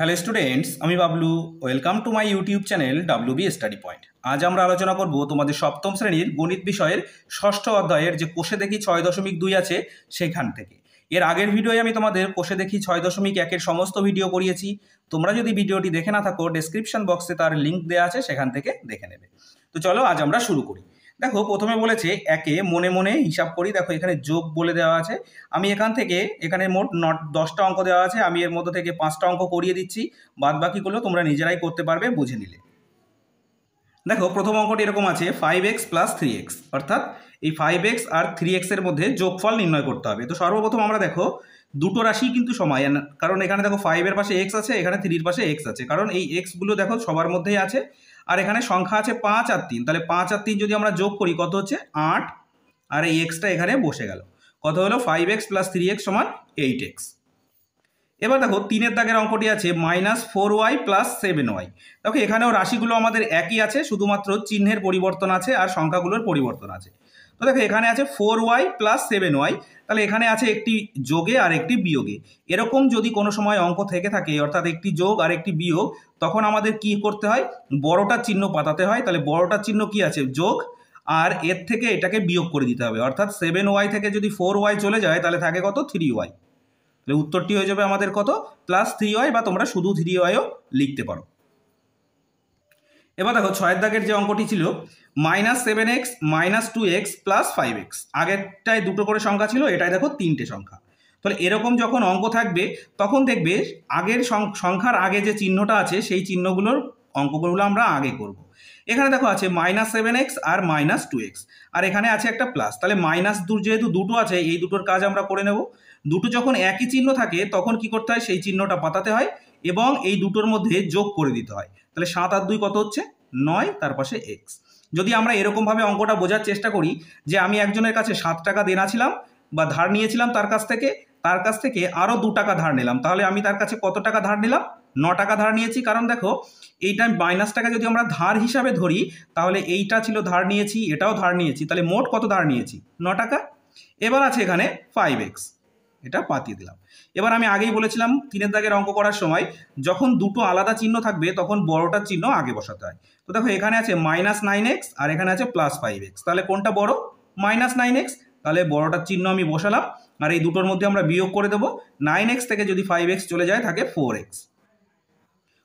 Hello students, আমি Bablu. Welcome to my YouTube channel WB study point. আজ আমরা আলোচনা করব তোমাদের সপ্তম শ্রেণীর গণিত বিষয়ের ষষ্ঠ অধ্যায়ের যে কোষে দেখি 6.2 আছে সেখান থেকে। এর আগের ভিডিওয়ে আমি তোমাদের কোষে দেখি 6.1-এর সমস্ত ভিডিও করিয়েছি। তোমরা যদি ভিডিওটি দেখে না থাকো, ডেসক্রিপশন বক্সে তার লিঙ্ক দেওয়া আছে, সেখান থেকে দেখে নেবে। তো চলো আজ আমরা শুরু করি। দেখো, প্রথমে বলেছে একে মনে মনে হিসাব করি। দেখো এখানে যোগ বলে দেওয়া আছে। আমি এখানে মোট 10টা অঙ্ক দেওয়া আছে। আমি এর মধ্যে থেকে 5টা অঙ্ক করিয়ে দিচ্ছি, বাদ বাকিগুলো তোমরা নিজেরাই করতে পারবে বুঝে নিলে। দেখো, প্রথম অঙ্কটি এরকম আছে 5x + 3x, অর্থাৎ এই 5x আর 3x এর মধ্যে যোগফল নির্ণয় করতে হবে। তো সর্বপ্রথম আমরা দেখো দুটো রাশি কিন্তু সমান, কারণ এখানে দেখো 5 এর পাশে x আছে, এখানে 3 এর পাশে x আছে, কারণ এই x গুলো দেখো সবার মধ্যেই আছে। আর এখানে সংখ্যা আছে 5 আর 3, তাহলে 5 আর 3 যদি আমরা যোগ করি কত হচ্ছে 8, আর এই এক্সটা এখানে বসে গেল। কত হলো 5x + 3x = 8x। এবার দেখো 3-এর দাগের অঙ্কটি আছে -4y + 7y। দেখো এখানেও রাশিগুলো আমাদের একই আছে, শুধুমাত্র চিহ্নের পরিবর্তন আছে আর সংখ্যাগুলোর পরিবর্তন আছে। তো দেখো এখানে আছে 4y + 7y, তাহলে এখানে আছে একটি যোগে আর একটি বিয়োগে। এরকম যদি কোনো সময় অঙ্ক থেকে থাকে, অর্থাৎ একটি যোগ আর একটি বিয়োগ, তখন আমাদের কি করতে হয়, বড়টার চিহ্ন পাতাতে হয়। তাহলে বড়টার চিহ্ন কি আছে, যোগ, আর এর থেকে এটাকে বিয়োগ করে দিতে হবে। অর্থাৎ 7y থেকে যদি 4y চলে যায় তাহলে থাকে কত, 3y। তাহলে উত্তরটি হয়ে যাবে আমাদের কত, +3y, বা তোমরা শুধু 3yও লিখতে পারো। এবার দেখো 6-এর দাগের যে অঙ্কটি ছিল -7x - 2x + 5x। আগেরটায় দুটো করে সংখ্যা ছিল, এটাই দেখো 3টে সংখ্যা। তাহলে এরকম যখন অঙ্ক থাকবে তখন দেখবে আগের সংখ্যার আগে যে চিহ্নটা আছে সেই চিহ্নগুলোর অঙ্কগুলো আমরা আগে করব। এখানে দেখো আছে -7x আর -2x, আর এখানে আছে একটা প্লাস। তাহলে যেহেতু দুটো আছে, এই দুটোর কাজ আমরা করে নেব। দুটো যখন একই চিহ্ন থাকে তখন কি করতে হয়, সেই চিহ্নটা পাতাতে হয় এবং এই দুটোর মধ্যে যোগ করে দিতে হয়। তাহলে 7 আর 2 কত হচ্ছে, 9, তার পাশে x। যদি আমরা এরকমভাবে অঙ্কটা বোঝার চেষ্টা করি যে আমি একজনের কাছে 7 টাকা দেনা ছিলাম বা ধার নিয়েছিলাম, তার কাছ থেকে আরও 2 টাকা ধার নিলাম, তাহলে আমি তার কাছে কত টাকা ধার নিলাম, 9 টাকা ধার নিয়েছি। কারণ দেখো এইটা মাইনাস টাকা যদি আমরা ধার হিসাবে ধরি, তাহলে এইটা ছিল ধার নিয়েছি, এটাও ধার নিয়েছি, তাহলে মোট কত ধার নিয়েছি, 9 টাকা। এবার আছে এখানে 5x, এটা পাতিয়ে দিলাম। এবার আমি আগেই বলেছিলাম 3-এর দাগের অঙ্ক করার সময় যখন দুটো আলাদা চিহ্ন থাকবে তখন বড়টার চিহ্ন আগে বসাতে হয়। তো দেখো এখানে আছে -9x আর এখানে আছে +5x, তাহলে কোনটা বড়, -9x। তাহলে বড়টার চিহ্ন আমি বসালাম, আর এই দুটোর মধ্যে আমরা বিয়োগ করে দেবো। 9x থেকে যদি 5x চলে যায় থাকে 4x।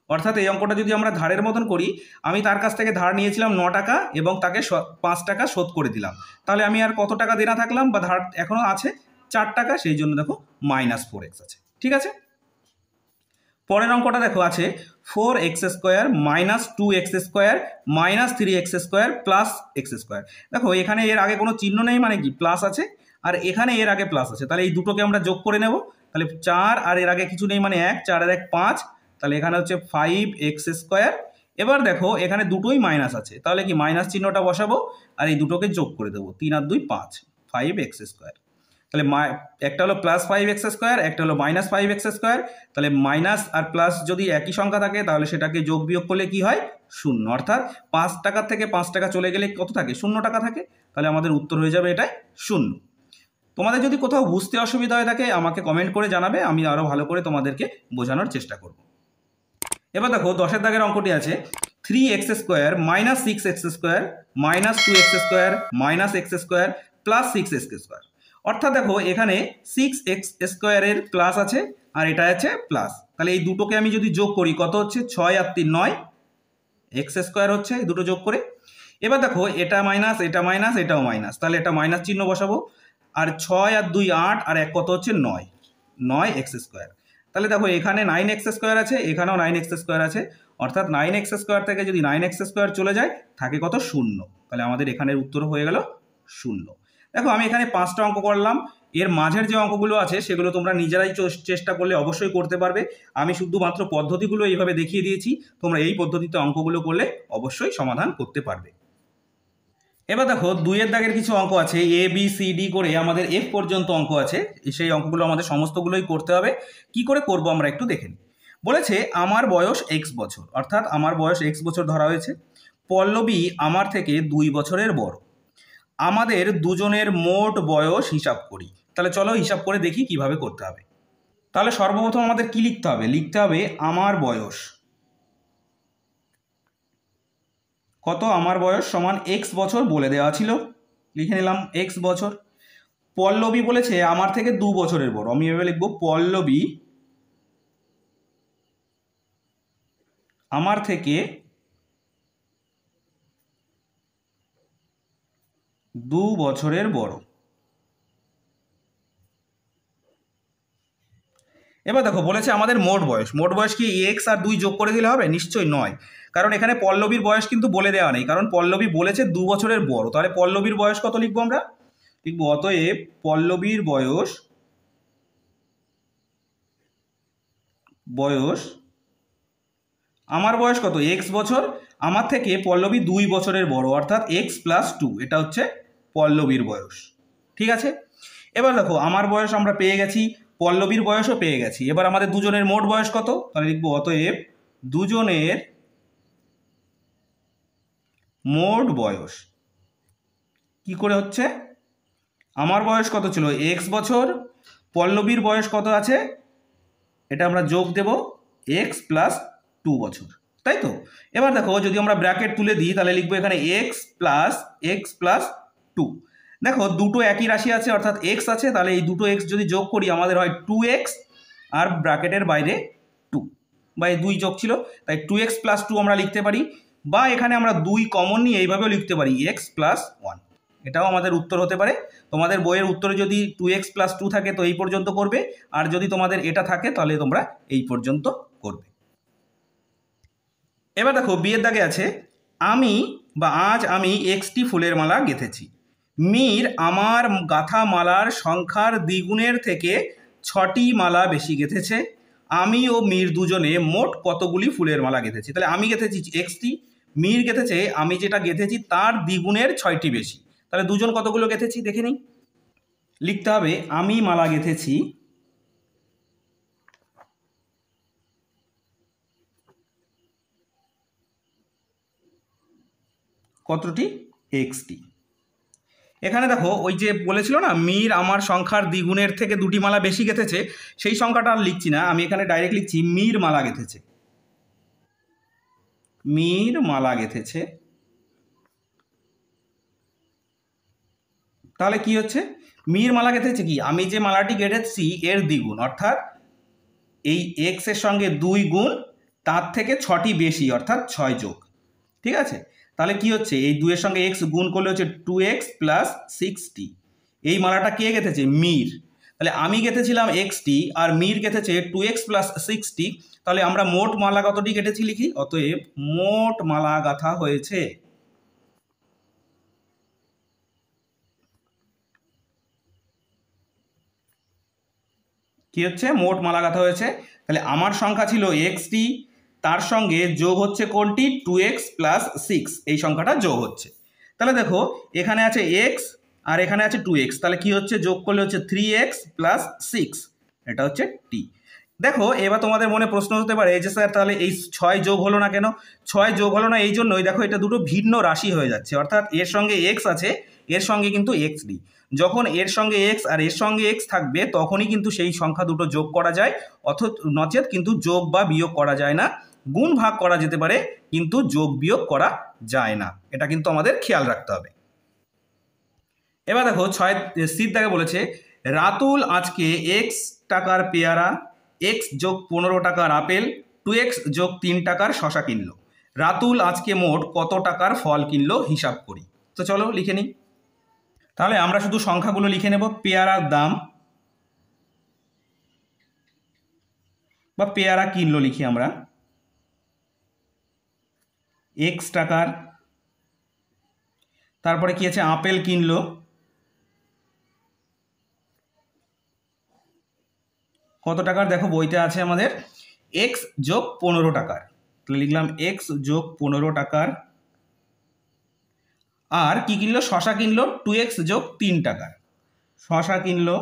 অর্থাৎ এই অঙ্কটা যদি আমরা ধারের মতন করি, আমি তার কাছ থেকে ধার নিয়েছিলাম 9 টাকা এবং তাকে 5 টাকা শোধ করে দিলাম, তাহলে আমি আর কত টাকা দেনা থাকলাম, বা ধার এখনো আছে 4 টাকা, সেই জন্য দেখো -4x আছে। ঠিক আছে, পরের অঙ্কটা দেখো আছে 4x² - 2x² - 3x² + x²। দেখো এখানে এর আগে কোনো চিহ্ন নেই, মানে কি প্লাস আছে, আর এখানে এর আগে প্লাস আছে, তাহলে এই দুটোকে আমরা যোগ করে নেব। তাহলে 4 আর এর আগে কিছু নেই, মানে 1, 4 আর 1 5, তাহলে এখানে হচ্ছে 5x²। এবার দেখো এখানে দুটোই মাইনাস আছে, তাহলে কি মাইনাস চিহ্নটা বসাবো আর এই দুটোকে যোগ করে দেবো, 3 আর 2 5, 5x²। তাহলে একটা হলো +5x², একটা হলো -5x²। তাহলে মাইনাস আর প্লাস যদি একই সংখ্যা থাকে তাহলে সেটাকে যোগ বিয়োগ করলে কি হয়, 0। অর্থাৎ 5 টাকার থেকে 5 টাকা চলে গেলে কত থাকে, 0 টাকা থাকে। তাহলে আমাদের উত্তর হয়ে যাবে এটাই 0। তোমাদের যদি কোথাও বুঝতে অসুবিধা হয়ে থাকে আমাকে কমেন্ট করে জানাবে, আমি আরও ভালো করে তোমাদেরকে বোঝানোর চেষ্টা করব। এবার দেখো 10-এর দাগের অঙ্কটি আছে 3x² - 6x² - 2x² - x² + 6x²। অর্থাৎ দেখো এখানে 6x² এর প্লাস আছে আর এটা আছে প্লাস, তাহলে এই দুটোকে আমি যদি যোগ করি কত হচ্ছে, 6 আর 3 9, x² হচ্ছে এই দুটো যোগ করে। এবার দেখো এটা মাইনাস, এটা মাইনাস, এটাও মাইনাস, তাহলে এটা মাইনাস চিহ্ন বসাবো। আর 6 আর 2 8, আর 1 কত হচ্ছে 9, 9x²। তাহলে দেখো এখানে 9x² আছে, এখানেও 9x² আছে, অর্থাৎ 9x² থেকে যদি 9x² চলে যায় থাকে কত, 0। তাহলে আমাদের এখানের উত্তর হয়ে গেল 0। দেখো আমি এখানে 5টা অঙ্ক করলাম, এর মাঝের যে অঙ্কগুলো আছে সেগুলো তোমরা নিজেরাই চেষ্টা করলে অবশ্যই করতে পারবে। আমি শুধুমাত্র পদ্ধতিগুলো এইভাবে দেখিয়ে দিয়েছি, তোমরা এই পদ্ধতিতে অঙ্কগুলো করলে অবশ্যই সমাধান করতে পারবে। এবার দেখো 2-এর দাগের কিছু অঙ্ক আছে, ABCD করে আমাদের F পর্যন্ত অঙ্ক আছে। সেই অঙ্কগুলো আমাদের সমস্তগুলোই করতে হবে। কি করে করব আমরা একটু দেখে নিই। বলেছে আমার বয়স x বছর, অর্থাৎ আমার বয়স x বছর ধরা হয়েছে। পল্লবী আমার থেকে 2 বছরের বড়। আমাদের দুজনের মোট বয়স হিসাব করি। তাহলে চলো হিসাব করে দেখি কিভাবে করতে হবে। তাহলে সর্বপ্রথম আমাদের কি লিখতে হবে? লিখতে হবে আমার বয়স কত, আমার বয়স সমান এক্স বছর বলে দেওয়া ছিল, লিখে নিলাম এক্স বছর। পল্লবী বলেছে আমার থেকে 2 বছরের বড়, আমি এভাবে লিখবো পল্লবী আমার থেকে 2 বছরের বড়। এবার দেখো বলেছে আমাদের মোট বয়স, মোট বয়স কি এক্স আর 2 যোগ করে দিলে হবে? নিশ্চয়ই নয়, কারণ এখানে পল্লবীর বয়স কিন্তু বলে দেওয়া নেই, কারণ পল্লবী বলেছে 2 বছরের বড়। তাহলে পল্লবীর বয়স কত লিখবো আমরা? লিখবো অতএব পল্লবীর বয়স আমার বয়স কত? এক্স বছর, আমার থেকে পল্লবী 2 বছরের বড়, অর্থাৎ এক্স প্লাস 2, এটা হচ্ছে পল্লবীর বয়স। ঠিক আছে, এবার দেখো আমার বয়স আমরা পেয়ে গেছি, পল্লবীর বয়সও পেয়ে গেছি। এবার আমাদের দুজনের মোট বয়স কত? তাহলে লিখবো অতএব দুজনের মোট বয়স কি করে হচ্ছে? আমার বয়স কত ছিল? এক্স বছর, পল্লবীর বয়স কত আছে? এটা আমরা যোগ দেব এক্স প্লাস 2 বছর, তাই তো? এবার দেখো যদি আমরা ব্র্যাকেট তুলে দিই তাহলে লিখবো এখানে এক্স প্লাস 2। দেখো দুটো একই রাশি আছে, অর্থাৎ এক্স আছে, তাহলে এই দুটো এক্স যদি যোগ করি আমাদের হয় 2x, আর ব্র্যাকেটের বাইরে 2, বা এই 2 যোগ ছিল তাই 2x প্লাস 2 আমরা লিখতে পারি, বা এখানে আমরা 2 কমন নিয়ে এইভাবেও লিখতে পারি x প্লাস 1, এটাও আমাদের উত্তর হতে পারে। তোমাদের বইয়ের উত্তরে যদি 2x প্লাস 2 থাকে তো এই পর্যন্ত করবে, আর যদি তোমাদের এটা থাকে তাহলে তোমরা এই পর্যন্ত করবে। এবার দেখো বিয়ের দাগে আছে আমি বা আজ আমি এক্সটি ফুলের মালা গেঁথেছি। মীর আমার গাঁথা মালার সংখ্যার দ্বিগুণের থেকে 6টি মালা বেশি গেঁথেছে। আমি ও মীর দুজনে মোট কতগুলি ফুলের মালা গেঁথেছি? তাহলে আমি গেঁথেছি এক্সটি, মীর গেঁথেছে আমি যেটা গেঁথেছি তার দ্বিগুণের 6টি বেশি। তাহলে দুজন কতগুলো গেঁথেছি দেখে নিই। লিখতে হবে আমি মালা গেঁথেছি কতটি? এক্সটি। এখানে দেখো ওই যে বলেছিল না মীর আমার সংখ্যার দ্বিগুণের থেকে 2টি মালা বেশি গেঁথেছে, সেই সংখ্যাটা আর লিখছি না, আমি এখানে ডাইরেক্ট লিখছি মীর মালা গেঁথেছে, মীর মালা গেঁথেছে। তাহলে কি হচ্ছে? মীর মালা গেঁথেছে কি, আমি যে মালাটি গেঁথেছি এর দ্বিগুণ, অর্থাৎ এই এক্স এর সঙ্গে 2 গুণ, তার থেকে 6টি বেশি, অর্থাৎ 6 যোগ। ঠিক আছে, তাহলে কি হচ্ছে এই 2 এর সঙ্গে এক্স গুণ করলে হচ্ছে 2x প্লাস 6t। এই মালাটা কে গেঁথেছে? মীর। তাহলে আমি গেঁথেছিলাম এক্সটি আর মীর গেঁথেছে 2x প্লাস 6t। তাহলে আমরা মোট মালা কতটি গেঁথেছি লিখি, অতএব মোট মালা গাঁথা হয়েছে। কি হচ্ছে? মোট মালা গাঁথা হয়েছে। তাহলে আমার সংখ্যা ছিল এক্সটি, তার সঙ্গে যোগ হচ্ছে কোনটি? 2x প্লাস 6, এই সংখ্যাটা যোগ হচ্ছে। তাহলে দেখো এখানে আছে x আর এখানে আছে 2x, তাহলে কি হচ্ছে? যোগ করলে হচ্ছে 3x প্লাস 6, এটা হচ্ছে t। দেখো এবার তোমাদের মনে প্রশ্ন হতে পারে যে স্যার তাহলে এই 6 যোগ হলো না কেন? 6 যোগ হলো না এই জন্যই, দেখো এটা দুটো ভিন্ন রাশি হয়ে যাচ্ছে, অর্থাৎ এর সঙ্গে x আছে, এর সঙ্গে কিন্তু x নেই। যখন এর সঙ্গে x আর এর সঙ্গে x থাকবে তখনই কিন্তু সেই সংখ্যা দুটো যোগ করা যায়, নচেত কিন্তু যোগ বা বিয়োগ করা যায় না। গুণ ভাগ করা যেতে পারে কিন্তু যোগ বিয়োগ করা যায় না, এটা কিন্তু আমাদের খেয়াল রাখতে হবে। এবার দেখো 6 সির দাগে বলেছে রাতুল আজকে x টাকার পেয়ারা, x যোগ 15 টাকার আপেল, 2x যোগ 3 টাকার শশা কিনলো। রাতুল আজকে মোট কত টাকার ফল কিনলো হিসাব করি। তো চলো লিখে নিই। তাহলে আমরা শুধু সংখ্যাগুলো লিখে নেব। পেয়ারার দাম বা পেয়ারা কিনলো লিখি আমরা x টাকার। তারপরে কি আছে? আপেল কিনলো কত টাকার? দেখো বইতে আছে আমাদের x যোগ 15 টাকার, তাহলে লিখলাম x যোগ 15 টাকার। আর কি কিনলো? শশা কিনলো 2x যোগ 3 টাকার, শশা কিনলো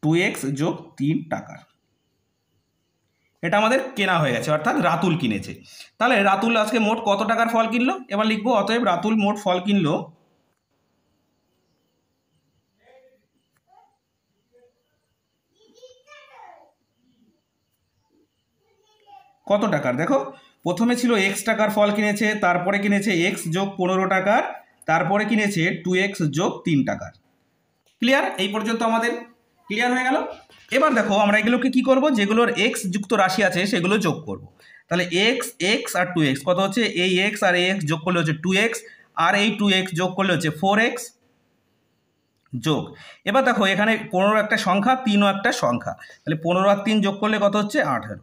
2x যোগ 3 টাকার। এটা আমাদের কেনা হয়ে গেছে, অর্থাৎ রাতুল কিনেছে। তাহলে রাতুল আজকে মোট কত টাকার ফল কিনলো? এবার লিখবো অতএব রাতুল মোট ফল কিনলো কত টাকার, দেখো প্রথমে ছিল এক্স টাকার ফল কিনেছে, তারপরে কিনেছে এক্স যোগ 15 টাকার, তারপরে কিনেছে 2x যোগ 3 টাকার। ক্লিয়ার? এই পর্যন্ত আমাদের ক্লিয়ার হয়ে গেল। এবার দেখো আমরা এগুলোকে কি করব, যেগুলোর এক্স যুক্ত রাশি আছে সেগুলো যোগ করব। তাহলে এক্স এক্স আর 2x কত হচ্ছে, এই এক্স আর এই এক্স যোগ করলে হচ্ছে 2x, আর এই 2x যোগ করলে হচ্ছে 4x যোগ। এবার দেখো এখানে 15 একটা সংখ্যা, 3ও একটা সংখ্যা, তাহলে 15 আর 3 যোগ করলে কত হচ্ছে 18।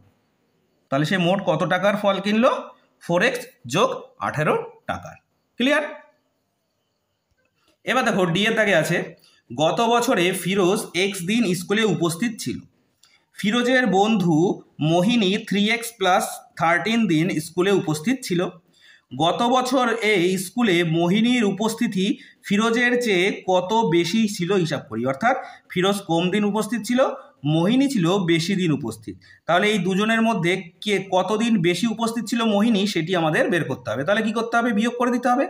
তাহলে সে মোট কত টাকার ফল কিনলো, 4x যোগ 18 টাকার। ক্লিয়ার? এবার দেখো ডি এর দাগে আছে, গত বছরে ফিরোজ এক্স দিন স্কুলে উপস্থিত ছিল। ফিরোজের বন্ধু মোহিনী 3x + 13 দিন স্কুলে উপস্থিত ছিল। গত বছর এই স্কুলে মোহিনীর উপস্থিতি ফিরোজের চেয়ে কত বেশি ছিল হিসাব করি। অর্থাৎ ফিরোজ কম দিন উপস্থিত ছিল, মোহিনী ছিল বেশি দিন উপস্থিত। তাহলে এই দুজনের মধ্যে কে কতদিন বেশি উপস্থিত ছিল মোহিনী, সেটি আমাদের বের করতে হবে। তাহলে কি করতে হবে, বিয়োগ করে দিতে হবে।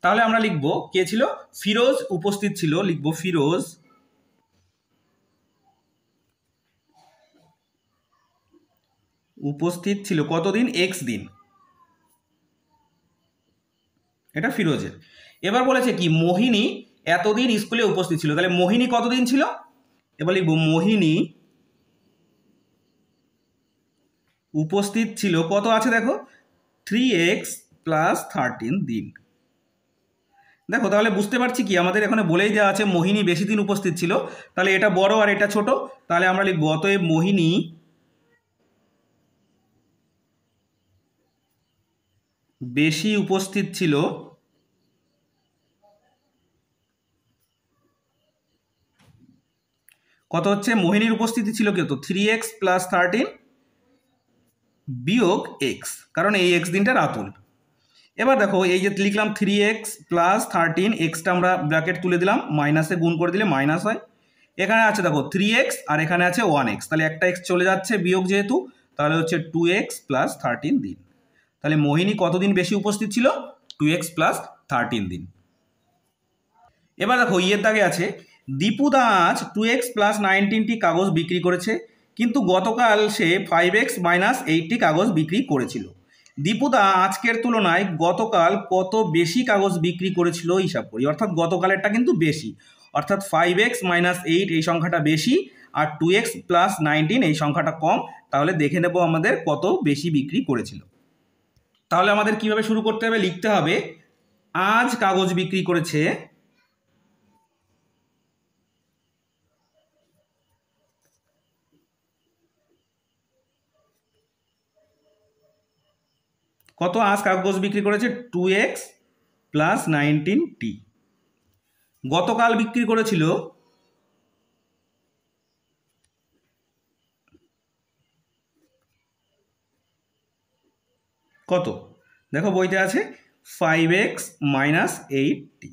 তাহলে আমরা লিখব কে ছিল, ফিরোজ উপস্থিত ছিল, লিখব ফিরোজ উপস্থিত ছিল কতদিন, এক্স দিন, এটা ফিরোজের। এবার বলেছে কি মোহিনী এতদিন স্কুলে উপস্থিত ছিল, তাহলে মোহিনী কতদিন ছিল, এবার লিখব মোহিনী উপস্থিত ছিল কত আছে দেখো 3x + 13 দিন। দেখো তাহলে বুঝতে পারছি কি আমাদের এখানে বলেই দেওয়া আছে মোহিনী বেশি দিন উপস্থিত ছিল, তাহলে এটা বড় আর এটা ছোট, তাহলে আমরা লিখব অতএব মোহিনী বেশি উপস্থিত ছিল কত হচ্ছে, মোহিনীর উপস্থিতি ছিল কত 3x + 13 বিয়োগ x, কারণ এই x দিনটা রাতুল। এবার দেখো এই যে লিখলাম 3x + 13, এক্সটা আমরা ব্র্যাকেট তুলে দিলাম, মাইনাসে গুণ করে দিলে মাইনাস হয়। এখানে আছে দেখো 3x আর এখানে আছে 1x, তাহলে একটা x চলে যাচ্ছে বিয়োগ যেহেতু, তাহলে হচ্ছে 2x + 13 দিন। তাহলে মোহিনী কতদিন বেশি উপস্থিত ছিল, 2x + 13 দিন। এবার দেখো ইয়ের দাগে আছে দীপুদা আজ 2x + 19টি কাগজ বিক্রি করেছে, কিন্তু গতকাল সে 5x - 8টি কাগজ বিক্রি করেছিল। দীপুদা আজকের তুলনায় গতকাল কত বেশি কাগজ বিক্রি করেছিল হিসাব করি। অর্থাৎ গতকালেরটা কিন্তু বেশি, অর্থাৎ 5x - 8 এই সংখ্যাটা বেশি আর 2x + 19 এই সংখ্যাটা কম। তাহলে দেখে নেব আমাদের কত বেশি বিক্রি করেছিল। তাহলে আমাদের কিভাবে শুরু করতে হবে, লিখতে হবে আজ কাগজ বিক্রি করেছে কত, আজ কাগজ বিক্রি করেছে 2x + 19t। গতকাল বিক্রি করেছিল কত, দেখো বইতে আছে 5x - 8t।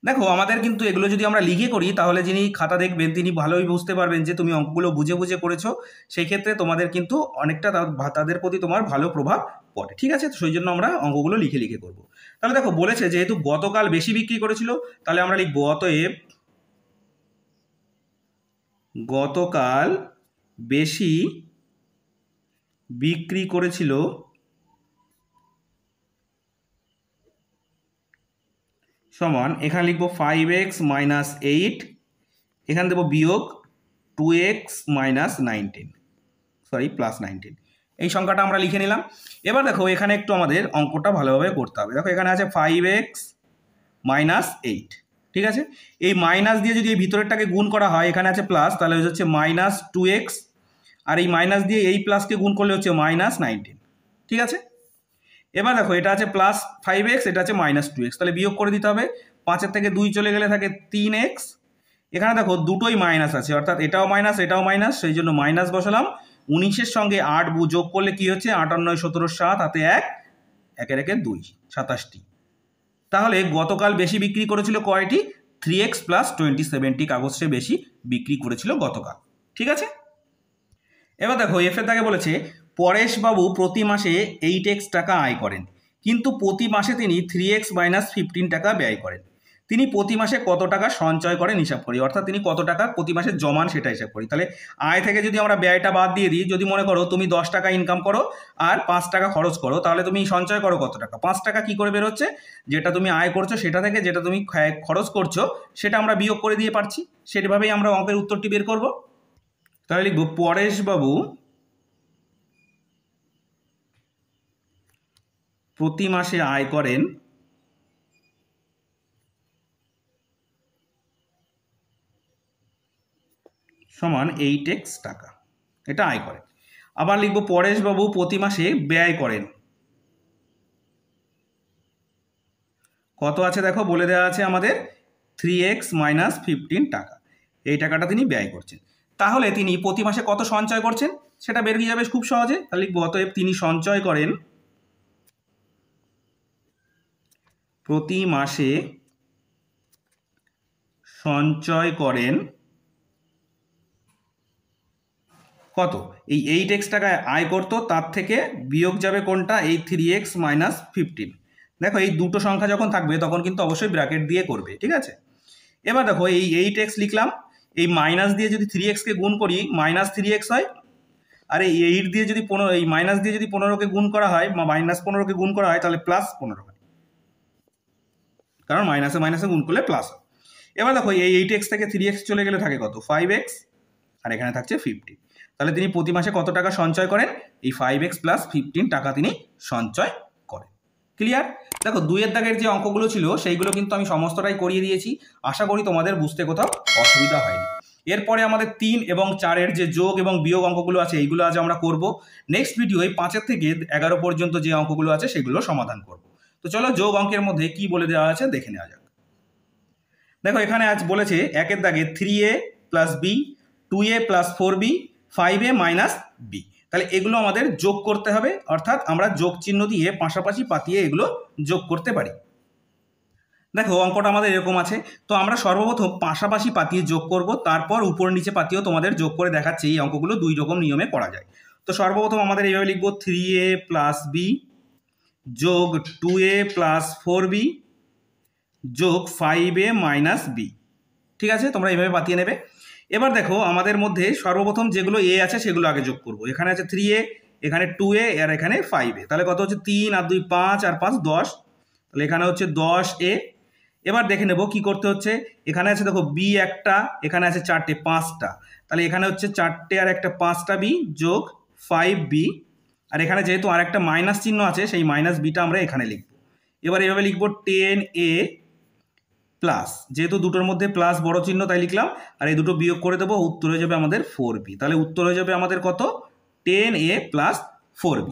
দেখো আমাদের কিন্তু এগুলো যদি আমরা লিখে করি তাহলে যিনি খাতা দেখবেন তিনি ভালোই বুঝতে পারবেন যে তুমি অঙ্কগুলো বুঝে বুঝে করেছো, সেই ক্ষেত্রে তোমাদের কিন্তু অনেকটা তাদের প্রতি তোমার ভালো প্রভাব পড়ে। ঠিক আছে, তো সেই জন্য আমরা অঙ্কগুলো লিখে লিখে করব। তাহলে দেখো বলেছে যেহেতু গতকাল বেশি বিক্রি করেছিল, তাহলে আমরা লিখব অতএব গতকাল বেশি বিক্রি করেছিল সমান, এখানে লিখব 5x - 8, এখানে দেবো বিয়োগ 2x - 19, সরি +19, এই সংখ্যাটা আমরা লিখে নিলাম। এবার দেখো এখানে একটু আমাদের অঙ্কটা ভালোভাবে করতে হবে। দেখো এখানে আছে 5x - 8, ঠিক আছে, এই মাইনাস দিয়ে যদি এই ভিতরেরটাকে গুণ করা হয়, এখানে আছে প্লাস, তাহলে হচ্ছে -2x, আর এই মাইনাস দিয়ে এই প্লাসকে গুণ করলে হচ্ছে -19, ঠিক আছে। এবার দেখো এটা আছে +5x, এটা আছে -2x, তাহলে বিয়োগ করে দিতে হবে। 5-এর থেকে 2 চলে গেলে থাকে 3x, এখানে দেখো দুটোই মাইনাস আছে, অর্থাৎ এটাও মাইনাস এটাও মাইনাস, সেই জন্য মাইনাস বসালাম। 19-এর সঙ্গে 8 যোগ করলে কি হচ্ছে 8 আর 9 17, 7 হাতে 1, 1 এর 2, 27টি। তাহলে গতকাল বেশি বিক্রি করেছিল কয়টি, 3x + 27টি কাগজ সে বেশি বিক্রি করেছিল গতকাল। ঠিক আছে, এবার দেখো এফ এর দাগে বলেছে পরেশবাবু প্রতি মাসে 8x টাকা আয় করেন, কিন্তু প্রতি মাসে তিনি 3x - 15 টাকা ব্যয় করেন। তিনি প্রতি মাসে কত টাকা সঞ্চয় করেন হিসাব করি, অর্থাৎ তিনি কত টাকা প্রতি মাসে জমান সেটা হিসাব করি। তাহলে আয় থেকে যদি আমরা ব্যয়টা বাদ দিয়ে দিই, যদি মনে করো তুমি 10 টাকা ইনকাম করো আর 5 টাকা খরচ করো, তাহলে তুমি সঞ্চয় করো কত টাকা? 5 টাকা কি করে বেরোচ্ছে? যেটা তুমি আয় করছো সেটা থেকে যেটা তুমি খরচ করছো সেটা আমরা বিয়োগ করে দিয়ে পারছি, সেভাবেই আমরা অঙ্কের উত্তরটি বের করব। তাহলে লিখব পরেশবাবু প্রতি মাসে আয় করেন সমান 8x টাকা, এটা আয় করেন। আবার লিখব পরেশবাবু প্রতি মাসে ব্যয় করেন, কত আছে দেখো বলে দেওয়া আছে আমাদের 3x - 15 টাকা, এই টাকাটা তিনি ব্যয় করছেন। তাহলে তিনি প্রতি মাসে কত সঞ্চয় করছেন সেটা বেরিয়ে যাবে খুব সহজে। তাহলে লিখব অতএব তিনি সঞ্চয় করেন প্রতি মাসে সঞ্চয় করেন কত? এই 8x টাকায় আয় করতো, তার থেকে বিয়োগ যাবে কোনটা? এই 3x - 15। দেখো এই দুটো সংখ্যা যখন থাকবে তখন কিন্তু অবশ্যই ব্র্যাকেট দিয়ে করবে, ঠিক আছে? এবার দেখো এই 8x লিখলাম, এই মাইনাস দিয়ে যদি 3x-কে গুণ করি -3x হয়, আর এই 8 দিয়ে যদি এই মাইনাস দিয়ে যদি 15-কে গুণ করা হয় বা -15-কে গুণ করা হয় তাহলে +15 হয়, কারণ মাইনাসে মাইনাসে গুণ করলে প্লাস হয়। এবার দেখো এই 8x থেকে 3x চলে গেলে থাকে কত? 5x, আর এখানে থাকছে 50। তাহলে তিনি প্রতি মাসে কত টাকা সঞ্চয় করেন? এই 5x + 15 টাকা তিনি সঞ্চয় করেন। ক্লিয়ার? দেখো 2-এর দাগের যে অঙ্কগুলো ছিল সেইগুলো কিন্তু আমি সমস্তটাই করিয়ে দিয়েছি, আশা করি তোমাদের বুঝতে কোথাও অসুবিধা হয়নি। এরপরে আমাদের 3 এবং 4-এর যে যোগ এবং বিয়োগ অঙ্কগুলো আছে এইগুলো আজ আমরা করব। নেক্সট ভিডিওয় 5 থেকে 11 পর্যন্ত যে অঙ্কগুলো আছে সেগুলো সমাধান করব। তো চলো যোগ অঙ্কের মধ্যে কি বলে দেওয়া আছে দেখে নেওয়া যাক। দেখো এখানে আজ বলেছে 1-এর দাগে 3a + b, 2a + 4b, 5a - b। তাহলে এগুলো আমাদের যোগ করতে হবে, অর্থাৎ আমরা যোগ চিহ্ন দিয়ে পাশাপাশি পাতিয়ে এগুলো যোগ করতে পারি। দেখো অঙ্কটা আমাদের এরকম আছে, তো আমরা সর্বপ্রথম পাশাপাশি পাতিয়ে যোগ করব, তারপর উপর নিচে পাতিয়েও তোমাদের যোগ করে দেখাচ্ছি। এই অঙ্কগুলো 2 রকম নিয়মে করা যায়। তো সর্বপ্রথম আমাদের এইভাবে লিখব 3a + b যোগ 2a + 4b যোগ 5a - b। ঠিক আছে, তোমরা এইভাবে পাতিয়ে নেবে। এবার দেখো আমাদের মধ্যে সর্বপ্রথম যেগুলো এ আছে সেগুলো আগে যোগ করব। এখানে আছে 3a, এখানে 2a, আর এখানে 5a। তাহলে কত হচ্ছে? 3 আর 2 5 আর 5 10। তাহলে এখানে হচ্ছে 10a। এবার দেখে নেব কি করতে হচ্ছে। এখানে আছে দেখো b একটা, এখানে আছে 4টে 5টা, তাহলে এখানে হচ্ছে 4টে আর একটা 5টা b যোগ 5b। আর এখানে যেহেতু আর একটা মাইনাস চিহ্ন আছে সেই -bটা আমরা এখানে লিখব। এবার এভাবে লিখব 10a প্লাস, যেহেতু দুটোর মধ্যে প্লাস বড় চিহ্ন তাই লিখলাম, আর এই দুটো বিয়োগ করে দেবো, উত্তর হয়ে যাবে আমাদের 4b। তাহলে উত্তর হয়ে যাবে আমাদের কত? 10a + 4b।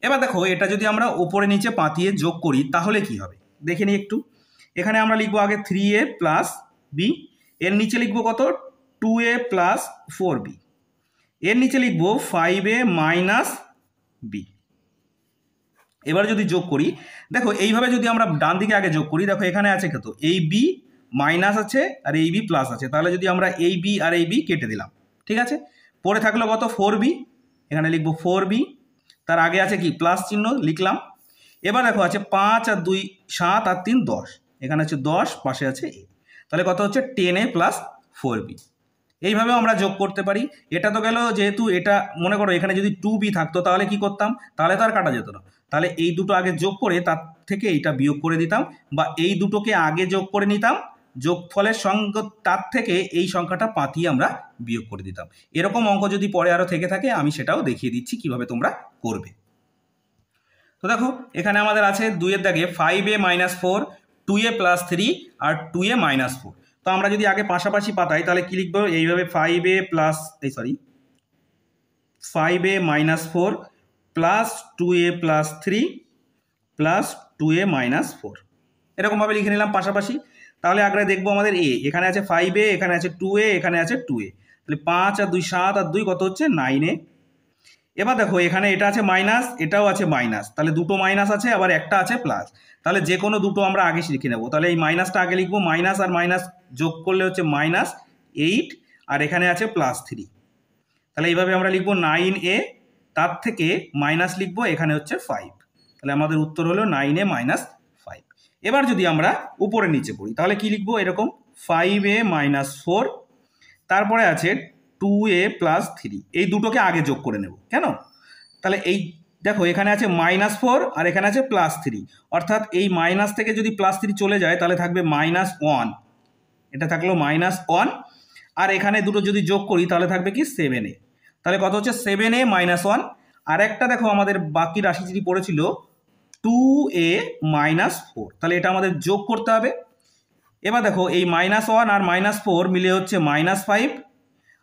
এবার দেখো এটা যদি আমরা উপরে নিচে পাতিয়ে যোগ করি তাহলে কি হবে দেখে নিই একটু। এখানে আমরা লিখবো আগে 3a + b, এর নিচে লিখবো কত? 2a + 4b, এর নিচে লিখবো 5a - b। এবার যদি যোগ করি, দেখো এইভাবে যদি আমরা ডান দিকে আগে যোগ করি, দেখো এখানে আছে কত? এই b মাইনাস আছে আর এই b প্লাস আছে, তাহলে যদি আমরা এই b আর এই b কেটে দিলাম, ঠিক আছে, পরে থাকলো কত? 4b, এখানে লিখবো 4b, তার আগে আছে কি? প্লাস চিহ্ন লিখলাম। এবার দেখো আছে 5 আর 2 7 আর 3 10, এখানে আছে 10, পাশে আছে a, তাহলে কত হচ্ছে? 10a + 4b। এইভাবেও আমরা যোগ করতে পারি। এটা তো গেল, যেহেতু এটা মনে করো এখানে যদি 2b থাকতো তাহলে কি করতাম? তাহলে তো আর কাটা যেত না, তাহলে এই দুটো আগে যোগ করে তার থেকে এইটা বিয়োগ করে দিতাম, বা এই দুটোকে আগে যোগ করে নিতাম, যোগফলের সঙ্গে তার থেকে এই সংখ্যাটা পাতিয়ে আমরা বিয়োগ করে দিতাম। এরকম অঙ্ক যদি পরে আরও থেকে থাকে আমি সেটাও দেখিয়ে দিচ্ছি কিভাবে তোমরা করবে। তো দেখো এখানে আমাদের আছে 2-এর দাগে 5a - 4, 2a + 3 আর 2a - 4। তো আমরা যদি আগে পাশাপাশি পাতাই তাহলে কি লিখবো? এইভাবে 5a - 4 plus 2a + 3 plus 2a - 4, এরকমভাবে লিখে নিলাম পাশাপাশি। তাহলে আগে দেখবো আমাদের a, এখানে আছে 5a, এখানে আছে 2a, এখানে আছে 2a, তাহলে 5 আর 2 7 আর 2 কত হচ্ছে? 9a। এবার দেখো এখানে এটা আছে মাইনাস, এটাও আছে মাইনাস, তাহলে দুটো মাইনাস আছে, আবার একটা আছে প্লাস, তাহলে যে কোনো দুটো আমরা আগে লিখে নেবো। তাহলে এই মাইনাসটা আগে লিখবো, মাইনাস আর মাইনাস যোগ করলে হচ্ছে -8, আর এখানে আছে +3, তাহলে এইভাবে আমরা লিখবো 9a, তার থেকে মাইনাস লিখবো, এখানে হচ্ছে 5, তাহলে আমাদের উত্তর হলো 9a - 5। এবার যদি আমরা উপরে নিচে করি তাহলে কি লিখবো, এরকম 5a - 4, তারপরে আছে 2a + 3, এই দুটোকে আগে যোগ করে নেব কেন, তাহলে এই দেখো এখানে আছে -4 আর এখানে আছে +3, অর্থাৎ এই মাইনাস থেকে যদি +3 চলে যায় তাহলে থাকবে -1, এটা থাকলো -1, আর এখানে দুটো যদি যোগ করি তাহলে থাকবে কি 7a, তাহলে কত হচ্ছে 7a - 1, আর একটা দেখো আমাদের বাকি রাশি যেটি পড়েছিল 2a - 4, তাহলে এটা আমাদের যোগ করতে হবে। এবার দেখো এই -1 আর -4 মিলে হচ্ছে -5,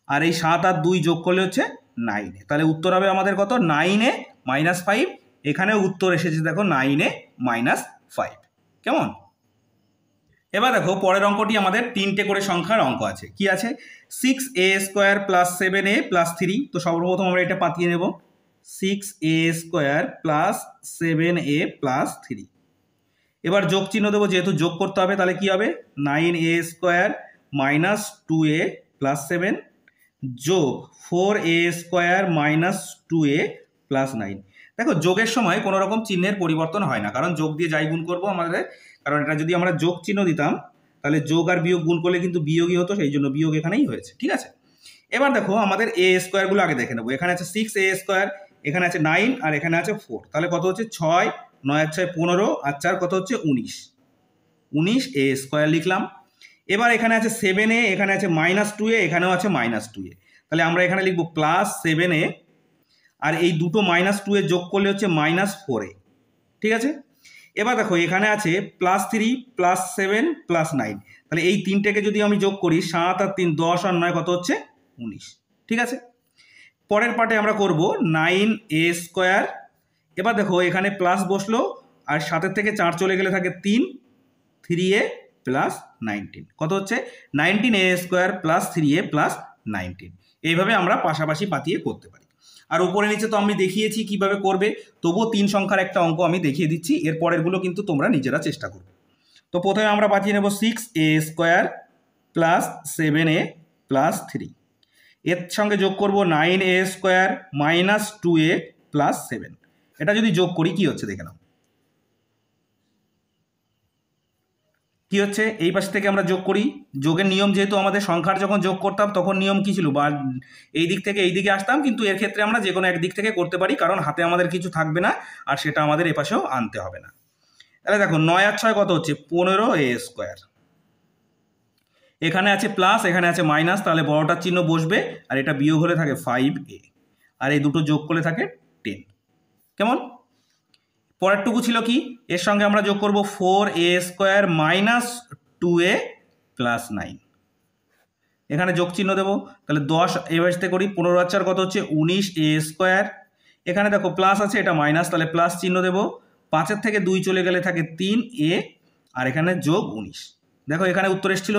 আর এই 7 আর 2 যোগ করলে হচ্ছে 9, তাহলে উত্তর হবে আমাদের কত, 9a - 5, এখানেও উত্তর এসেছে দেখো 9a - 5, কেমন। এবার দেখো পরের অঙ্কটি আমাদের 3টে করে সংখ্যার অঙ্ক আছে, কি আছে 6a² + 7a + 3, তো সর্বপ্রথম আমরা এটা পাতিয়ে নেব, 6a² + 7a + 3, এবার যোগ চিহ্ন দেবো যেহেতু যোগ করতে হবে, তাহলে কি হবে 9a² - 2a + 7 যোগ 4a² - 2a + 9। দেখো যোগের সময় কোনো রকম চিহ্নের পরিবর্তন হয় না, কারণ যোগ দিয়ে যাই গুণ করবো আমাদের, কারণ এটা যদি আমরা যোগ চিহ্ন দিতাম তাহলে যোগ আর বিয়োগ গুণ করলে কিন্তু বিয়োগই হতো, সেই জন্য বিয়োগ এখানেই হয়েছে, ঠিক আছে। এবার দেখো আমাদের a² আগে দেখে নেবো, এখানে আছে 6a², এখানে আছে 9 আর এখানে আছে 4, তাহলে কত হচ্ছে 6, 9 আর 6 15, আর 4 কত হচ্ছে 19a² লিখলাম। এবার এখানে আছে 7a, এখানে আছে -2a, এখানেও আছে -2a, তাহলে আমরা এখানে লিখবো +7a, আর এই দুটো -2a যোগ করলে হচ্ছে -4a, ঠিক আছে। এবার দেখো এখানে আছে +3 +7 +9, তাহলে এই তিনটেকে যদি আমি যোগ করি 7 আর 3 10 আর 9 কত হচ্ছে 19, ঠিক আছে। পরের পার্টে আমরা করব 9a², এবার দেখো এখানে প্লাস বসলো আর 7 থেকে 4 চলে গেলে থাকে 3, 3a + 19, কত হচ্ছে 19a² + 3a + 19, এইভাবে আমরা পাশাপাশি পাতিয়ে করতে পারি। আর উপরে নিচে তো আমি দেখিয়েছি কিভাবে করবে, তবুও 3 সংখ্যার একটা অঙ্ক আমি দেখিয়ে দিচ্ছি, এর পরেরগুলো কিন্তু তোমরা নিজেরা চেষ্টা করবে। তো প্রথমে আমরা পাঠিয়ে নেব 6a² + 7a + 3, এর সঙ্গে যোগ করব 9a² - 2a + 7, এটা যদি যোগ করি কি হচ্ছে দেখে নাও, কি হচ্ছে এই পাশ থেকে আমরা যোগ করি, যোগের নিয়ম যেহেতু আমাদের সংখ্যার যখন যোগ করতাম তখন নিয়ম কি ছিল, বা এই দিক থেকে এই দিকে আসতাম, কিন্তু এর ক্ষেত্রে আমরা যে কোনো একদিক থেকে করতে পারি, কারণ হাতে আমাদের কিছু থাকবে না আর সেটা আমাদের এপাশেও আনতে হবে না। তাহলে দেখো 9 আর 6 কত হচ্ছে 15a², এখানে আছে প্লাস এখানে আছে মাইনাস, তাহলে বড়টার চিহ্ন বসবে আর এটা বিয়োগ হলে থাকে 5a, আর এই দুটো যোগ করলে থাকে 10, কেমন। পরেরটুকু ছিল কি, এর সঙ্গে আমরা যোগ করব 4a² - 2a + 9, এখানে যোগ চিহ্ন দেবো, তাহলে 10 এভাবে করি 15 আর 4 কত হচ্ছে 19a², এখানে দেখো প্লাস আছে এটা মাইনাস, তাহলে প্লাস চিহ্ন দেবো, 5 থেকে 2 চলে গেলে থাকে 3a, আর এখানে যোগ 19, দেখো এখানে উত্তর এসেছিল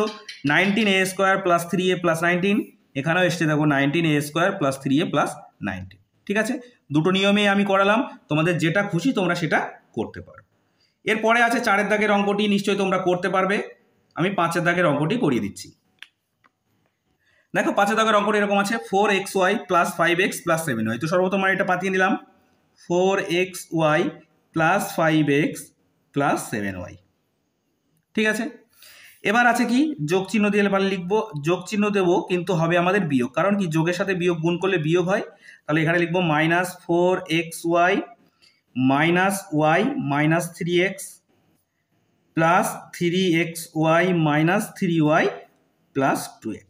19a² + 3a + 19, এখানেও এসছে দেখো 19a² + 3a + 19, ঠিক আছে। দুটো নিয়মেই আমি করালাম, তোমাদের যেটা খুশি তোমরা সেটা করতে পারো। এরপরে আছে 4 দাগের অঙ্কটি, নিশ্চয়ই তোমরা করতে পারবে, আমি 5 দাগের অঙ্কটি করিয়ে দিচ্ছি। দেখো 5 দাগের অঙ্কটি এরকম আছে 4xy + 5x + 7y, তো সর্বপ্রথম আমরা এটা পাতিয়ে নিলাম 4xy + 5x + 7y, ঠিক আছে। এবার আছে কি যোগ চিহ্ন দিয়ে এবার লিখবো, যোগ চিহ্ন দেবো কিন্তু হবে আমাদের বিয়োগ, কারণ কি যোগের সাথে বিয়োগ গুণ করলে বিয়োগ হয়, তাহলে এখানে লিখবো -4xy - y - 3x + 3xy - 3y + 2x।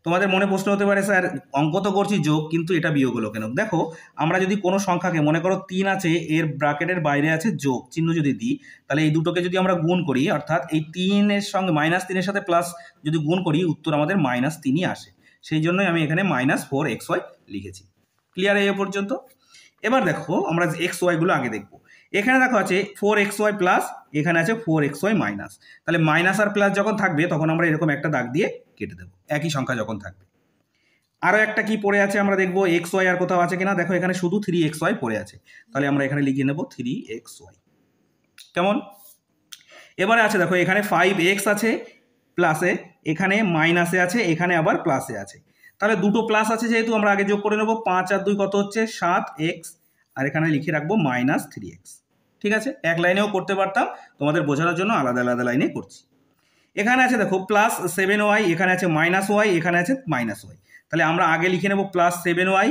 তোমাদের মনে প্রশ্ন হতে পারে স্যার অঙ্ক তো করছি যোগ, কিন্তু এটা বিয়োগ হলো কেন। দেখো আমরা যদি কোনো সংখ্যাকে মনে করো 3 আছে, এর ব্র্যাকেটের বাইরে আছে যোগ চিহ্ন যদি দিই, তাহলে এই দুটোকে যদি আমরা গুণ করি, অর্থাৎ এই 3 এর সঙ্গে -3 এর সাথে প্লাস যদি গুণ করি উত্তর আমাদের -3ই আসে, সেই জন্যই আমি এখানে -4xy লিখেছি। ক্লিয়ার এই পর্যন্ত। এবার দেখো আমরা xy গুলো আগে দেখবো, এখানে দেখো আছে 4xy প্লাস, এখানে আছে 4xy মাইনাস, তাহলে মাইনাস আর প্লাস যখন থাকবে তখন আমরা এরকম একটা দাগ দিয়ে কেটে দেবো, একই সংখ্যা যখন থাকবে। আরও একটা কি পড়ে আছে আমরা দেখবো xy আর কোথাও আছে কিনা, দেখো এখানে শুধু 3xy পড়ে আছে, তাহলে আমরা এখানে লিখে নেব 3xy, কেমন। এবারে আছে দেখো এখানে 5x আছে প্লাসে, এখানে মাইনাসে আছে, এখানে আবার প্লাসে আছে, তাহলে দুটো প্লাস আছে যেহেতু আমরা আগে যোগ করে নেব, 5 আর 2 কত হচ্ছে 7x, আর এখানে লিখে রাখবো -3x, ঠিক আছে, এক লাইনেও করতে পারতাম, তোমাদের বোঝানোর জন্য আলাদা আলাদা লাইনে করছি। এখানে আছে দেখো +7y, এখানে আছে -y, এখানে আছে -y। তাহলে আমরা আগে লিখে নেব +7y,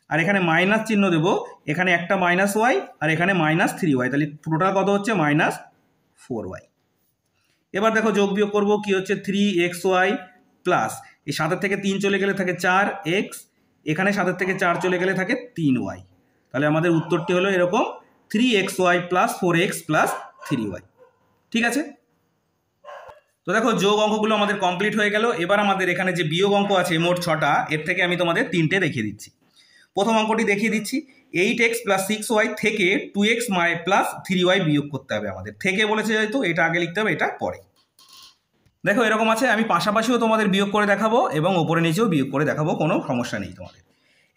আর এখানে মাইনাস চিহ্ন দেবো, এখানে একটা -y আর এখানে -3y, তাহলে টোটাল কত হচ্ছে -4y। এবার দেখো যোগ বিয়োগ করবো, কি হচ্ছে 3xy প্লাস এই 7 থেকে 3 চলে গেলে থাকে 4x, এখানে 7 থেকে 4 চলে গেলে থাকে 3y। তাহলে আমাদের উত্তরটি হলো এরকম 3xy + 4x + 3y। ঠিক আছে, তো দেখো যোগ অঙ্কগুলো আমাদের কমপ্লিট হয়ে গেল। এবার আমাদের এখানে যে বিয়োগ অঙ্ক আছে মোট 6টা, এর থেকে আমি তোমাদের 3টে দেখিয়ে দিচ্ছি। প্রথম অঙ্কটি দেখিয়ে দিচ্ছি, 8x + 6y থেকে 2x + 3y বিয়োগ করতে হবে আমাদের। থেকে বলেছে যেহেতু এটা আগে লিখতে হবে, এটা পরে। দেখো এরকম আছে, আমি পাশাপাশিও তোমাদের বিয়োগ করে দেখাবো এবং ওপরে নিচেও বিয়োগ করে দেখাবো, কোনো সমস্যা নেই তোমাদের।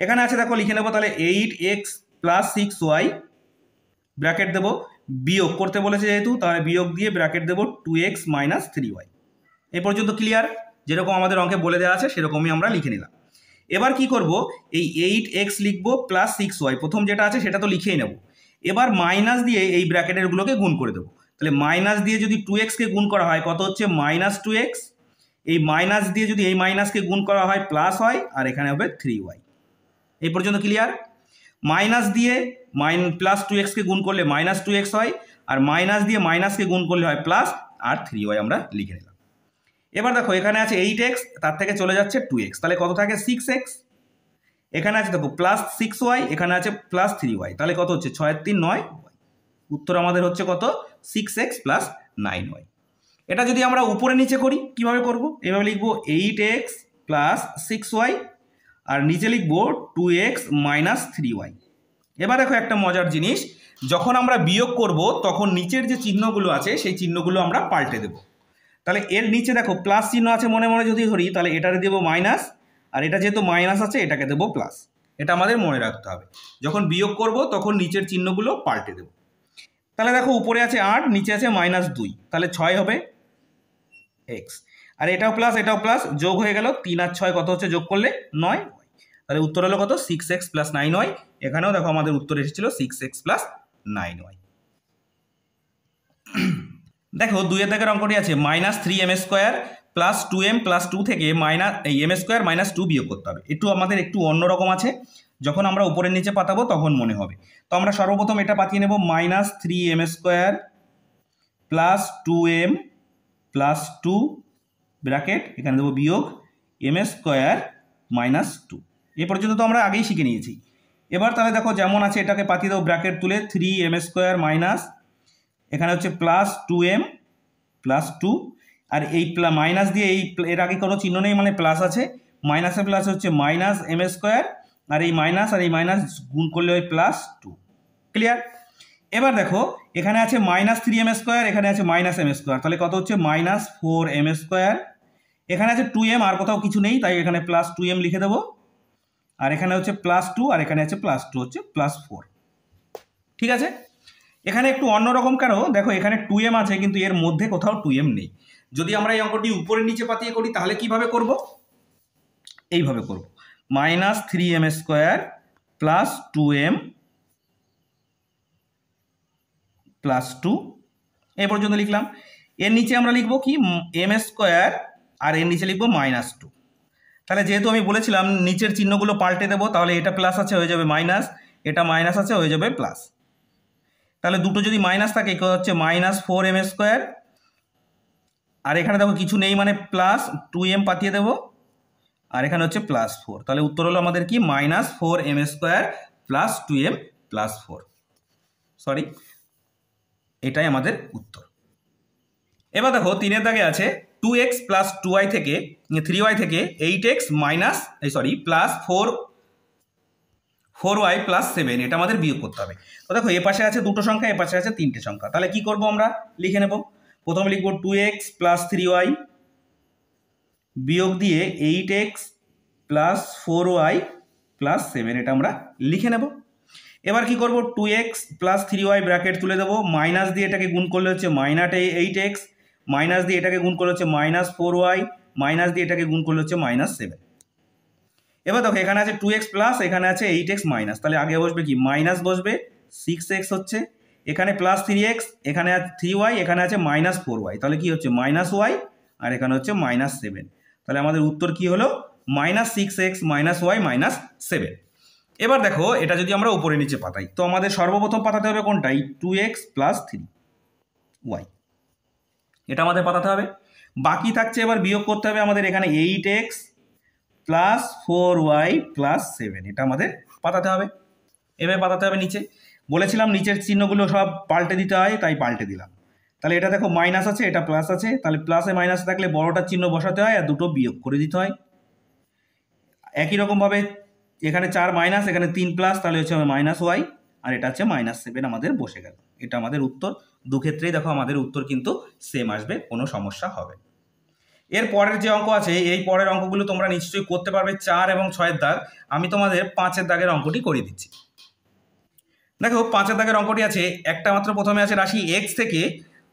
এখানে আছে দেখো লিখে নেবো, তাহলে 8x + 6y ব্র্যাকেট দেবো, বিয়োগ করতে বলেছে যেহেতু তাহলে বিয়োগ দিয়ে ব্র্যাকেট দেবো 2x - 3y। এই পর্যন্ত ক্লিয়ার? যেরকম আমাদের অঙ্কে বলে দেওয়া আছে সেরকমই আমরা লিখে নিলাম। এবার কি করব, এই 8x লিখবো + 6y, প্রথম যেটা আছে সেটা তো লিখেই নেব। এবার মাইনাস দিয়ে এই ব্র্যাকেটেরগুলোকে গুণ করে দেবো। তাহলে মাইনাস দিয়ে যদি 2x-কে গুণ করা হয় কত হচ্ছে -2x, এই মাইনাস দিয়ে যদি এই মাইনাসকে গুণ করা হয় প্লাস হয়, আর এখানে হবে 3y। এই পর্যন্ত ক্লিয়ার? মাইনাস দিয়ে +2x-কে গুণ করলে -2x হয়, আর মাইনাস দিয়ে মাইনাসকে গুণ করলে হয় প্লাস, আর 3y আমরা লিখে নিলাম। এবার দেখো এখানে আছে 8x, তার থেকে চলে যাচ্ছে 2x, তাহলে কত থাকে 6x। এখানে আছে দেখো +6y, এখানে আছে +3y, তাহলে কত হচ্ছে 6 × 3 = 9y। উত্তর আমাদের হচ্ছে কত 6x + 9y। এটা যদি আমরা উপরে নিচে করি কিভাবে করব, এভাবে লিখবো 8x + 6y, আর নিচে লিখবো 2x - 3y। এবার দেখো একটা মজার জিনিস, যখন আমরা বিয়োগ করব তখন নিচের যে চিহ্নগুলো আছে সেই চিহ্নগুলো আমরা পাল্টে দেব। তাহলে এর নিচে দেখো প্লাস চিহ্ন আছে, মনে মনে যদি ধরি তাহলে এটারে দেবো মাইনাস, আর এটা যেহেতু মাইনাস আছে এটাকে দেবো প্লাস। এটা আমাদের মনে রাখতে হবে, যখন বিয়োগ করব তখন নিচের চিহ্নগুলো পাল্টে দেব। তাহলে দেখো উপরে আছে 8, নিচে আছে -2, তাহলে 6 হবে x, আর এটাও প্লাস এটাও প্লাস, যোগ হয়ে গেল 3 আর 6 কত হচ্ছে যোগ করলে 9। তাহলে উত্তর হলো কত 6x + 9y। এখানেও দেখো আমাদের উত্তর এসেছিল 6x + 9y। দেখো 2 দাগের অঙ্কটি আছে -3m² + 2m + 2 থেকে m² - 2 বিয়োগ করতে হবে। আমাদের একটু অন্যরকম আছে, যখন আমরা উপরের নিচে পাতাবো তখন মনে হবে। তো আমরা সর্বপ্রথম এটা পাতিয়ে নেব, -3m² + 2m + 2 ব্র্যাকেট, এখানে দেবো বিয়োগ m² - 2। এ পর্যন্ত তো আমরা আগেই শিখে নিয়েছি। এবার তাহলে দেখো যেমন আছে এটাকে পাতিয়ে দেবো ব্র্যাকেট তুলে, 3m² মাইনাস, এখানে হচ্ছে +2m + 2, আর এই মাইনাস দিয়ে এর আগে কোনো চিহ্ন নেই মানে প্লাস আছে, মাইনাসে প্লাস হচ্ছে -m², আর এই মাইনাস আর এই মাইনাস গুণ করলে ওই +2। ক্লিয়ার? এবার দেখো এখানে আছে -3m², এখানে আছে -m², তাহলে কত হচ্ছে -4m²। এখানে আছে 2m, আর কোথাও কিছু নেই তাই এখানে +2m লিখে দেবো, আর এখানে হচ্ছে +2, আর এখানে আছে +2 হচ্ছে +4। ঠিক আছে, এখানে একটু অন্যরকম কেন, দেখো এখানে 2m আছে কিন্তু এর মধ্যে কোথাও 2m নেই। যদি আমরা এই অঙ্কটি উপরে নিচে পাতিয়ে করি তাহলে কিভাবে করব, এইভাবে করব, -3m² + 2m + 2, এই পর্যন্ত লিখলাম। এর নিচে আমরা লিখবো কি m², আর এর নিচে লিখবো -2। তাহলে যেহেতু আমি বলেছিলাম নিচের চিহ্নগুলো পাল্টে দেবো, তাহলে এটা প্লাস আছে হয়ে যাবে মাইনাস, এটা মাইনাস আছে হয়ে যাবে প্লাস। তাহলে দুটো যদি মাইনাস থাকে হচ্ছে -4m², আর এখানে দেখো কিছু নেই মানে +2m পাতিয়ে দেবো, আর এখানে হচ্ছে +4। তাহলে উত্তর হলো আমাদের কি -4m² + 2m + 4। সরি, এটাই আমাদের উত্তর। এবার দেখো 3 দাগে আছে 2x + 2y থেকে 3y থেকে 8x +4y + 7, এটা আমাদের বিয়োগ করতে হবে। তো দেখো এ পাশে আছে দুটো সংখ্যা, এ পাশে আছে তিনটে সংখ্যা, তাহলে কি করব আমরা লিখে নেব। প্রথমে লিখব 2x + 3y বিয়োগ দিয়ে 8x + 4y + 7, এটা আমরা লিখে নেব। এবার কি করব, 2x + 3y ব্র্যাকেট তুলে দেবো, মাইনাস দিয়ে এটাকে গুণ করলে হচ্ছে -8x, মাইনাস দিয়ে এটাকে গুণ করলে হচ্ছে -4y, মাইনাস দিয়ে এটাকে গুণ করলে হচ্ছে -7। এবার দেখো এখানে আছে 2x প্লাস, এখানে আছে 8x মাইনাস, তাহলে আগে বসবে কি মাইনাস বসবে 6x হচ্ছে, এখানে প্লাস 3x, এখানে 3y, এখানে আছে -4y, তাহলে কি হচ্ছে -y, আর এখানে হচ্ছে -7। তাহলে আমাদের উত্তর কি হলো -6x -y -7। এবার দেখো এটা যদি আমরা উপরে নিচে পাতাই, তো আমাদের সর্বপ্রথম পাতাতে হবে কোনটাই 2x + 3y, এটা আমাদের পাতাতে হবে। বাকি থাকছে এবার বিয়োগ করতে হবে আমাদের এখানে 8x + 4y + 7, এটা আমাদের পাতাতে হবে। এভাবে পাতাতে হবে নিচে। বলেছিলাম নিচের চিহ্নগুলো সব পাল্টে দিতে হয়, তাই পাল্টে দিলাম। তাহলে এটা দেখো মাইনাস আছে, এটা প্লাস আছে, তাহলে প্লাসে মাইনাস থাকলে বড়টার চিহ্ন বসাতে হয় আর দুটো বিয়োগ করে দিতে হয়। একই রকমভাবে এখানে 4 মাইনাস, এখানে 3 প্লাস, তাহলে হচ্ছে -y, আর এটা হচ্ছে -7 আমাদের বসে গেল। এটা আমাদের উত্তর। দুক্ষেত্রেই দেখো আমাদের উত্তর কিন্তু সেম আসবে, কোনো সমস্যা হবে। এর পরের যে অঙ্ক আছে, এই পরের অঙ্কগুলো তোমরা নিশ্চয়ই করতে পারবে 4 এবং 6-এর দাগ। আমি তোমাদের 5-এর দাগের অঙ্কটি করে দিচ্ছি। দেখো 5-এর দাগের অঙ্কটি আছে, একটা মাত্র প্রথমে আছে রাশি x থেকে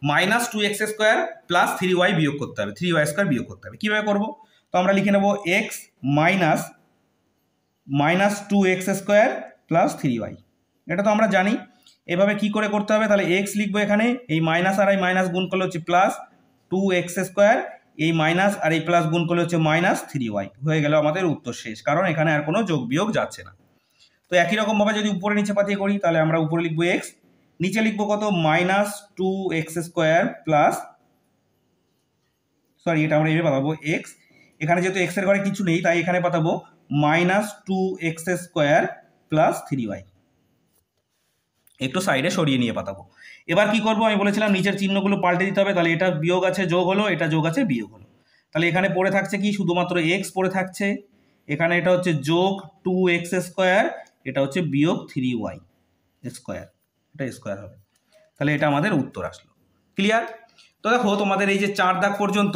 -2x² + 3y বিয়োগ করতে হবে, 3y² বিয়োগ করতে হবে। কীভাবে করবো? তো আমরা লিখে নেব x -2x² + 3y, এটা তো আমরা জানি। এভাবে কি করে করতে হবে? তাহলে x লিখবো এখানে, এই মাইনাস আর এই মাইনাস গুণ করলে হচ্ছে +2x², এই মাইনাস আর এই প্লাস গুণ করলে হচ্ছে -3y, হয়ে গেল আমাদের উত্তর শেষ, কারণ এখানে আর কোনো যোগ বিয়োগ যাচ্ছে না। তো একই রকমভাবে যদি উপরে নিচে পাতিয়ে করি, তাহলে আমরা উপরে লিখবো x, নিচে লিখবো কত -2x² সরি এটা আমরা এভাবে পাতাবো x, এখানে যেহেতু x এর ঘরে কিছু নেই তাই এখানে পাতাবো -2x² + 3y, একটু সাইডে সরিয়ে নিয়ে পাতাবো। এবার কি করব? আমি বলেছিলাম নিচের চিহ্নগুলো পাল্টে দিতে হবে, তাহলে এটা বিয়োগ আছে যোগ হলো, এটা যোগ আছে বিয়োগ হলো। তাহলে এখানে পড়ে থাকছে কি? শুধুমাত্র x পড়ে থাকছে। এখানে এটা হচ্ছে যোগ 2x², এটা হচ্ছে বিয়োগ 3y², এটা স্কোয়ার হবে। তাহলে এটা আমাদের উত্তর আসলো। ক্লিয়ার? তো দেখো তোমাদের এই যে 4 দাগ পর্যন্ত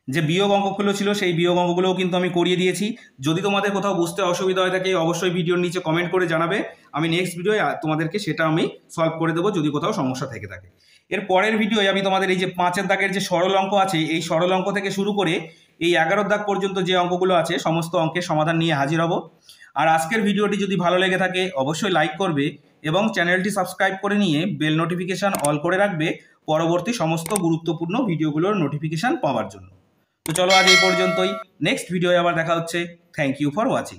যে বিয়োগ অঙ্কগুলো ছিল সেই বিয়োগ অঙ্কগুলোও কিন্তু আমি করিয়ে দিয়েছি। যদি তোমাদের কোথাও বুঝতে অসুবিধা হয়ে থাকে অবশ্যই ভিডিওর নিচে কমেন্ট করে জানাবে, আমি নেক্সট ভিডিওয়ে তোমাদেরকে সেটা আমি সলভ করে দেবো যদি কোথাও সমস্যা থেকে থাকে। এর পরের ভিডিওয়ে আমি তোমাদের এই যে 5-এর দাগের যে সরল অঙ্ক আছে, এই সরল অঙ্ক থেকে শুরু করে এই 11 দাগ পর্যন্ত যে অঙ্কগুলো আছে সমস্ত অঙ্কের সমাধান নিয়ে হাজির হব। আর আজকের ভিডিওটি যদি ভালো লেগে থাকে অবশ্যই লাইক করবে এবং চ্যানেলটি সাবস্ক্রাইব করে নিয়ে বেল নোটিফিকেশান অল করে রাখবে পরবর্তী সমস্ত গুরুত্বপূর্ণ ভিডিওগুলোর নোটিফিকেশান পাওয়ার জন্য। তো চলো আজ এই পর্যন্তই, নেক্সট ভিডিওয়ে আবার দেখা হচ্ছে। Thank you for watching.